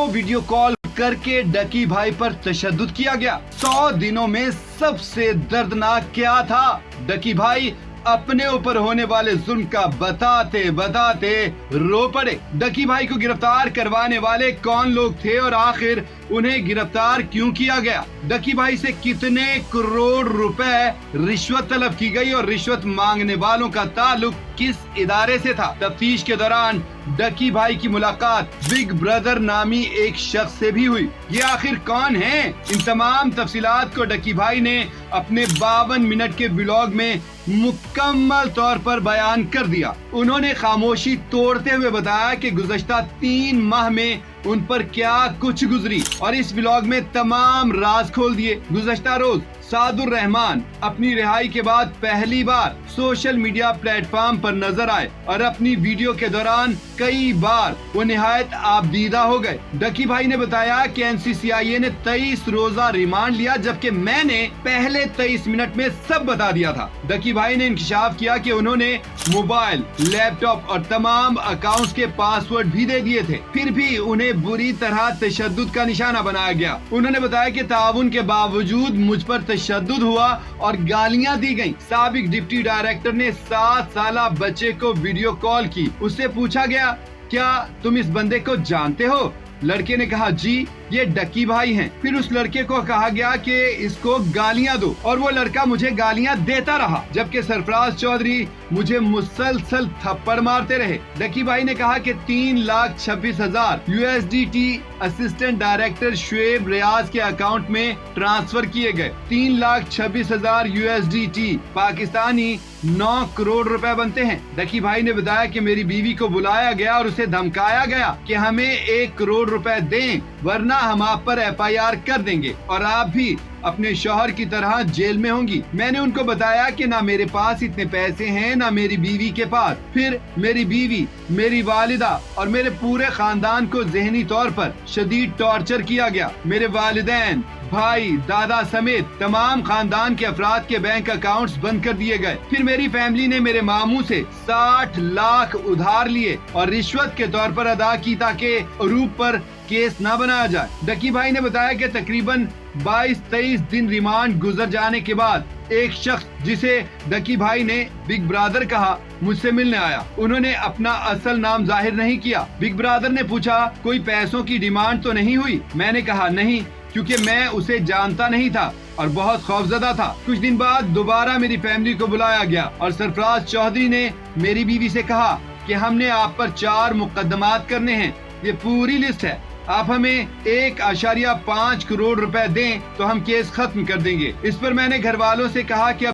Video call करके डकी भाई पर तशद्दुद किया गया। 100 दिनों में सबसे दर्दनाक क्या था? डकी भाई अपने ऊपर होने वाले जुल्म का बताते बताते रो पड़े। डकी भाई को गिरफ्तार करवाने वाले कौन लोग थे और आखिर उन्हें गिरफ्तार क्यों किया गया? डकी भाई से कितने करोड़ रुपए रिश्वत तलब की गई और रिश्वत मांगने वालों का ताल्लुक किस इदारे से था? तफ्तीश के दौरान डकी भाई की मुलाकात बिग ब्रदर नामी एक शख्स से भी हुई। ये आखिर कौन है? इन तमाम तफसीलात को डकी भाई ने अपने 52 मिनट के व्लॉग में मुकम्मल तौर पर बयान कर दिया। उन्होंने खामोशी तोड़ते हुए बताया कि गुज़श्ता 3 माह में उन पर क्या कुछ गुजरी और इस व्लॉग में तमाम राज खोल दिए। गुज़श्ता रोज सादुर रहमान अपनी रिहाई के बाद पहली बार सोशल मीडिया प्लेटफॉर्म पर नजर आए और अपनी वीडियो के दौरान कई बार वो निहायत आबदीदा हो गए। डकी भाई ने बताया कि NCCIA ने 23 रोजा रिमांड लिया, जबकि मैंने पहले 23 मिनट में सब बता दिया था। डकी भाई ने इंकशाफ किया कि उन्होंने मोबाइल, लैपटॉप और तमाम अकाउंट्स के पासवर्ड भी दे दिए थे, फिर भी उन्हें बुरी तरह तशद्दुद का निशाना बनाया गया। उन्होंने बताया कि ताउन के बावजूद मुझ पर तशद्दुद हुआ और गालियां दी गईं। साबिक डिप्टी डायरेक्टर ने 7 साला बच्चे को वीडियो कॉल की। उससे पूछा गया, क्या तुम इस बंदे को जानते हो? लड़के ने कहा, जी ये डकी भाई हैं। फिर उस लड़के को कहा गया कि इसको गालियां दो और वो लड़का मुझे गालियां देता रहा, जबकि सरफराज चौधरी मुझे मुसलसल थप्पड़ मारते रहे। डकी भाई ने कहा कि 3,26,000 USDT असिस्टेंट डायरेक्टर शुएब रियाज के अकाउंट में ट्रांसफर किए गए। 3,26,000 USDT पाकिस्तानी 9 करोड़ रुपए बनते हैं। डकी भाई ने बताया कि मेरी बीवी को बुलाया गया और उसे धमकाया गया कि हमें 1 करोड़ रुपए दें वरना हम आप पर FIR कर देंगे और आप भी अपने शौहर की तरह जेल में होंगी। मैंने उनको बताया कि ना मेरे पास इतने पैसे हैं ना मेरी बीवी के पास। फिर मेरी बीवी, मेरी वालिदा और मेरे पूरे खानदान को ज़हनी तौर पर शदीद टॉर्चर किया गया। मेरे वालिदैन, भाई, दादा समेत तमाम खानदान के अफराद के बैंक अकाउंट्स बंद कर दिए गए। फिर मेरी फैमिली ने मेरे मामू से 60 लाख उधार लिए और रिश्वत के तौर पर अदा की ताकि अरूब पर केस न बनाया जाए। डकी भाई ने बताया कि तकरीबन 22-23 दिन रिमांड गुजर जाने के बाद एक शख्स जिसे डकी भाई ने बिग ब्रदर कहा मुझसे मिलने आया। उन्होंने अपना असल नाम जाहिर नहीं किया। बिग ब्रदर ने पूछा, कोई पैसों की डिमांड तो नहीं हुई? मैंने कहा नहीं, क्योंकि मैं उसे जानता नहीं था और बहुत खौफजदा था। कुछ दिन बाद दोबारा मेरी फैमिली को बुलाया गया और सरफराज चौधरी ने मेरी बीवी से कहा कि हमने आप पर 4 मुकदमात करने हैं, ये पूरी लिस्ट है, आप हमें 1.5 करोड़ रुपए दें तो हम केस खत्म कर देंगे। इस पर मैंने घर वालों से कहा कि